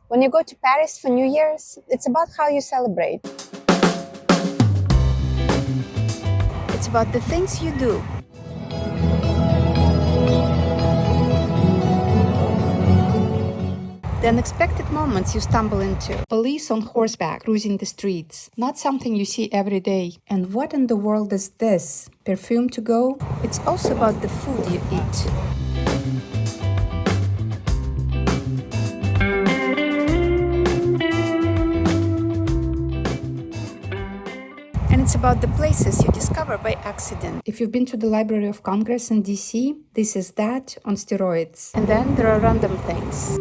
When you go to Paris for New Year's, it's about how you celebrate. It's about the things you do. The unexpected moments you stumble into. Police on horseback cruising the streets. Not something you see every day. And what in the world is this? Perfume to go? It's also about the food you eat. And it's about the places you discover by accident. If you've been to the Library of Congress in DC, this is that on steroids. And then there are random things.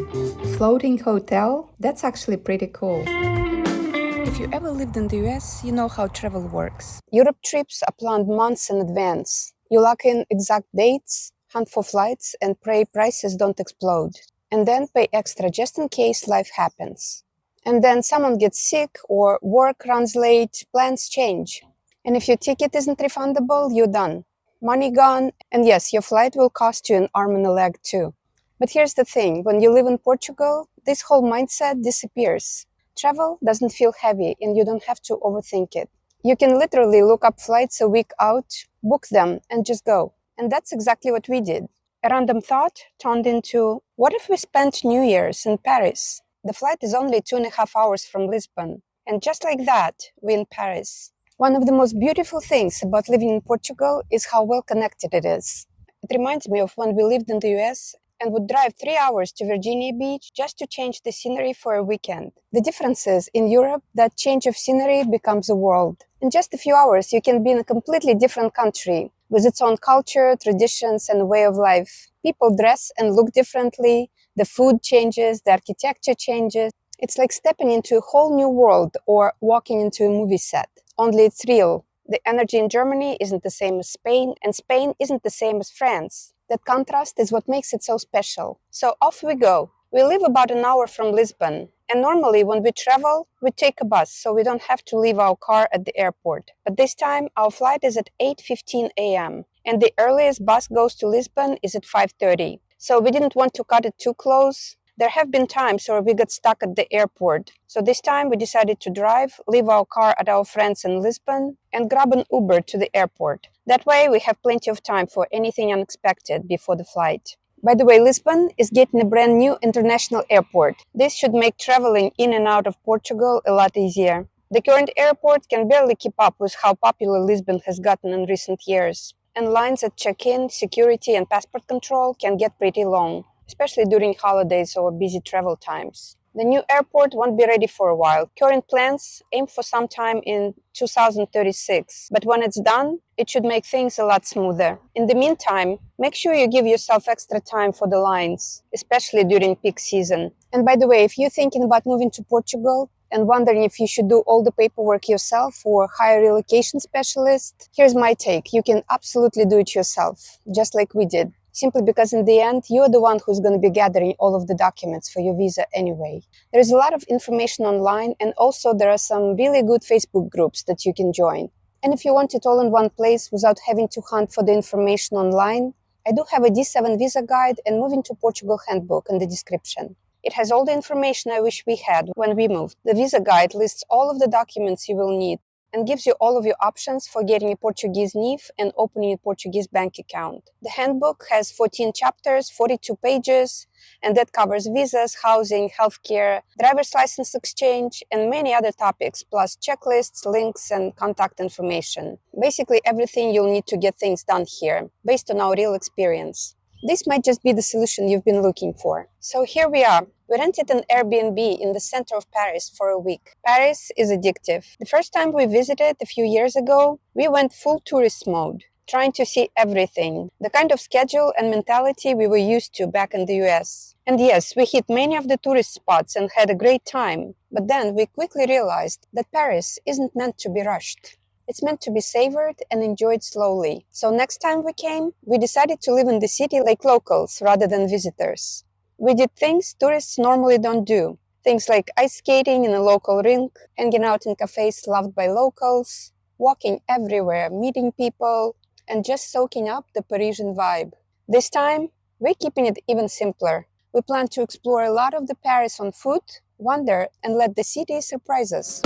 Floating hotel? That's actually pretty cool. If you ever lived in the US, you know how travel works. Europe trips are planned months in advance. You lock in exact dates, hunt for flights, and pray prices don't explode. And then pay extra just in case life happens. And then someone gets sick or work runs late, plans change. And if your ticket isn't refundable, you're done. Money gone, and yes, your flight will cost you an arm and a leg too. But here's the thing, when you live in Portugal, this whole mindset disappears. Travel doesn't feel heavy and you don't have to overthink it. You can literally look up flights a week out, book them, and just go. And that's exactly what we did. A random thought turned into, what if we spent New Year's in Paris? The flight is only 2.5 hours from Lisbon. And just like that, we're in Paris. One of the most beautiful things about living in Portugal is how well connected it is. It reminds me of when we lived in the US and would drive 3 hours to Virginia Beach just to change the scenery for a weekend. The difference is, in Europe, that change of scenery becomes a world. In just a few hours, you can be in a completely different country, with its own culture, traditions, and way of life. People dress and look differently, the food changes, the architecture changes. It's like stepping into a whole new world or walking into a movie set. Only it's real. The energy in Germany isn't the same as Spain, and Spain isn't the same as France. That contrast is what makes it so special. So off we go. We live about an hour from Lisbon, and normally when we travel, we take a bus, so we don't have to leave our car at the airport. But this time, our flight is at 8:15 a.m., and the earliest bus goes to Lisbon is at 5:30. So we didn't want to cut it too close. There have been times where we got stuck at the airport. So this time we decided to drive, leave our car at our friends in Lisbon, and grab an Uber to the airport. That way we have plenty of time for anything unexpected before the flight. By the way, Lisbon is getting a brand new international airport. This should make traveling in and out of Portugal a lot easier. The current airport can barely keep up with how popular Lisbon has gotten in recent years. And lines at check-in, security, and passport control can get pretty long, especially during holidays or busy travel times. The new airport won't be ready for a while. Current plans aim for some time in 2036, but when it's done, it should make things a lot smoother. In the meantime, make sure you give yourself extra time for the lines, especially during peak season. And by the way, if you're thinking about moving to Portugal, and wondering if you should do all the paperwork yourself or hire a relocation specialist, here's my take. You can absolutely do it yourself, just like we did. Simply because in the end, you're the one who's going to be gathering all of the documents for your visa anyway. There is a lot of information online, and also there are some really good Facebook groups that you can join. And if you want it all in one place without having to hunt for the information online, I do have a D7 visa guide and Moving to Portugal Handbook in the description. It has all the information I wish we had when we moved. The visa guide lists all of the documents you will need and gives you all of your options for getting a Portuguese NIF and opening a Portuguese bank account. The handbook has 14 chapters, 42 pages, and that covers visas, housing, healthcare, driver's license exchange, and many other topics, plus checklists, links, and contact information. Basically everything you'll need to get things done here, based on our real experience. This might just be the solution you've been looking for. So here we are. We rented an Airbnb in the center of Paris for a week. Paris is addictive. The first time we visited a few years ago, we went full tourist mode, trying to see everything, the kind of schedule and mentality we were used to back in the US. And yes, we hit many of the tourist spots and had a great time. But then we quickly realized that Paris isn't meant to be rushed. It's meant to be savored and enjoyed slowly. So next time we came, we decided to live in the city like locals rather than visitors. We did things tourists normally don't do. Things like ice skating in a local rink, hanging out in cafes loved by locals, walking everywhere, meeting people, and just soaking up the Parisian vibe. This time, we're keeping it even simpler. We plan to explore a lot of the Paris on foot, wander, and let the city surprise us.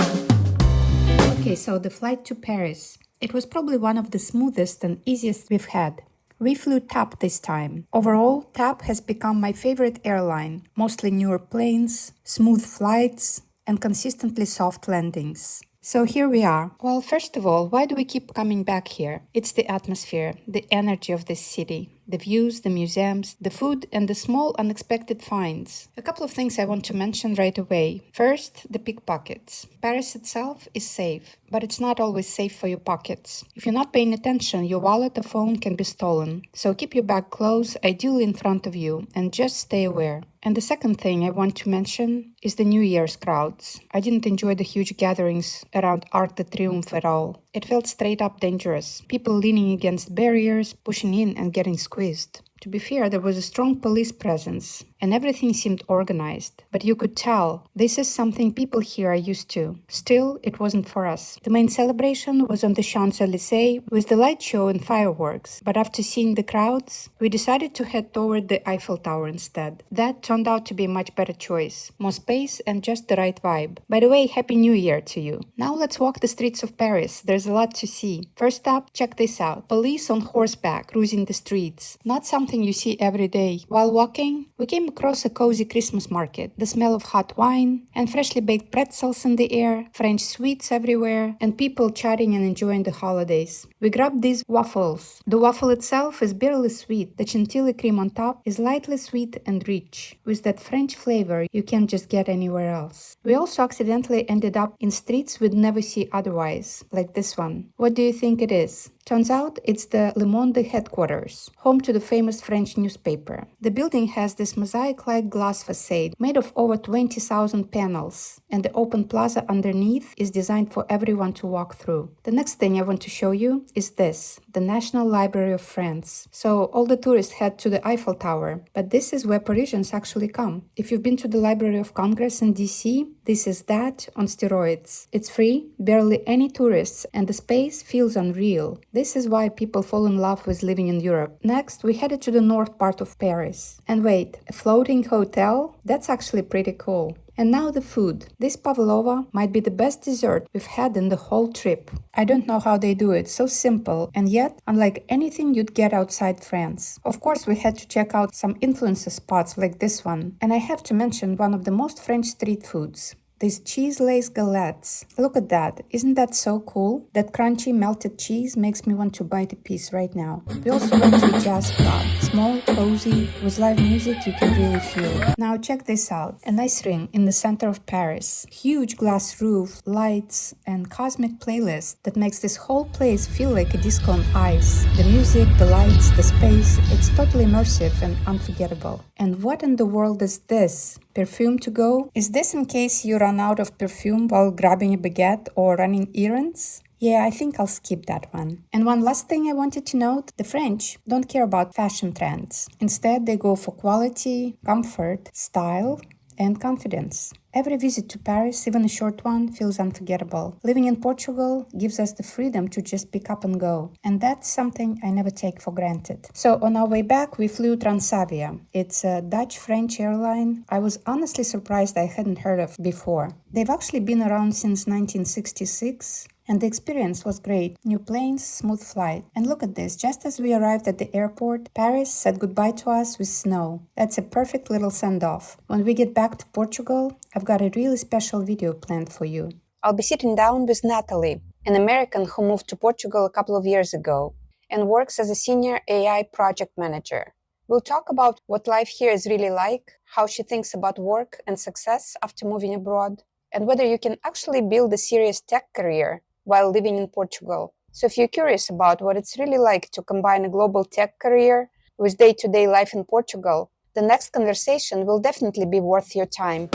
Okay, so the flight to Paris. It was probably one of the smoothest and easiest we've had. We flew TAP this time. Overall, TAP has become my favorite airline. Mostly newer planes, smooth flights, and consistently soft landings. So here we are. Well, first of all, why do we keep coming back here? It's the atmosphere, the energy of this city, the views, the museums, the food, and the small unexpected finds. A couple of things I want to mention right away. First, the pickpockets. Paris itself is safe, but it's not always safe for your pockets. If you're not paying attention, your wallet or phone can be stolen. So keep your bag close, ideally in front of you, and just stay aware. And the second thing I want to mention is the New Year's crowds. I didn't enjoy the huge gatherings around Arc de Triomphe at all. It felt straight up dangerous. People leaning against barriers, pushing in and getting squeezed. To be fair, there was a strong police presence, and everything seemed organized. But you could tell, this is something people here are used to. Still, it wasn't for us. The main celebration was on the Champs-Élysées with the light show and fireworks. But after seeing the crowds, we decided to head toward the Eiffel Tower instead. That turned out to be a much better choice. More space and just the right vibe. By the way, Happy New Year to you. Now let's walk the streets of Paris. There's a lot to see. First up, check this out. Police on horseback cruising the streets. Not something you see every day. While walking, we came across a cozy Christmas market. The smell of hot wine and freshly baked pretzels in the air, French sweets everywhere, and people chatting and enjoying the holidays. We grabbed these waffles. The waffle itself is barely sweet. The chantilly cream on top is lightly sweet and rich, with that French flavor you can't just get anywhere else. We also accidentally ended up in streets we'd never see otherwise, like this one. What do you think it is? Turns out it's the Le Monde headquarters, home to the famous French newspaper. The building has this mosaic-like glass facade made of over 20,000 panels, and the open plaza underneath is designed for everyone to walk through. The next thing I want to show you is this, the National Library of France. So all the tourists head to the Eiffel Tower, but this is where Parisians actually come. If you've been to the Library of Congress in DC, this is that on steroids. It's free, barely any tourists, and the space feels unreal. This is why people fall in love with living in Europe. Next, we headed to the north part of Paris. And wait, a floating hotel? That's actually pretty cool. And now the food. This pavlova might be the best dessert we've had in the whole trip. I don't know how they do it, so simple, and yet unlike anything you'd get outside France. Of course, we had to check out some influencer spots like this one. And I have to mention one of the most French street foods. These cheese-lace galettes. Look at that. Isn't that so cool? That crunchy melted cheese makes me want to bite a piece right now. We also went to a jazz club. Small, cozy, with live music you can really feel. Now check this out. A nice ring in the center of Paris. Huge glass roof, lights, and cosmic playlist that makes this whole place feel like a disco on ice. The music, the lights, the space, it's totally immersive and unforgettable. And what in the world is this? Perfume to go? Is this in case you run out of perfume while grabbing a baguette or running errands? Yeah, I think I'll skip that one. And one last thing I wanted to note, the French don't care about fashion trends. Instead, they go for quality, comfort, style, and confidence. Every visit to Paris, even a short one, feels unforgettable. Living in Portugal gives us the freedom to just pick up and go. And that's something I never take for granted. So on our way back, we flew Transavia. It's a Dutch-French airline I was honestly surprised I hadn't heard of before. They've actually been around since 1966. And the experience was great. New planes, smooth flight. And look at this, just as we arrived at the airport, Paris said goodbye to us with snow. That's a perfect little send-off. When we get back to Portugal, I've got a really special video planned for you. I'll be sitting down with Natalie, an American who moved to Portugal a couple of years ago and works as a senior AI project manager. We'll talk about what life here is really like, how she thinks about work and success after moving abroad, and whether you can actually build a serious tech career while living in Portugal. So if you're curious about what it's really like to combine a global tech career with day-to-day life in Portugal, the next conversation will definitely be worth your time.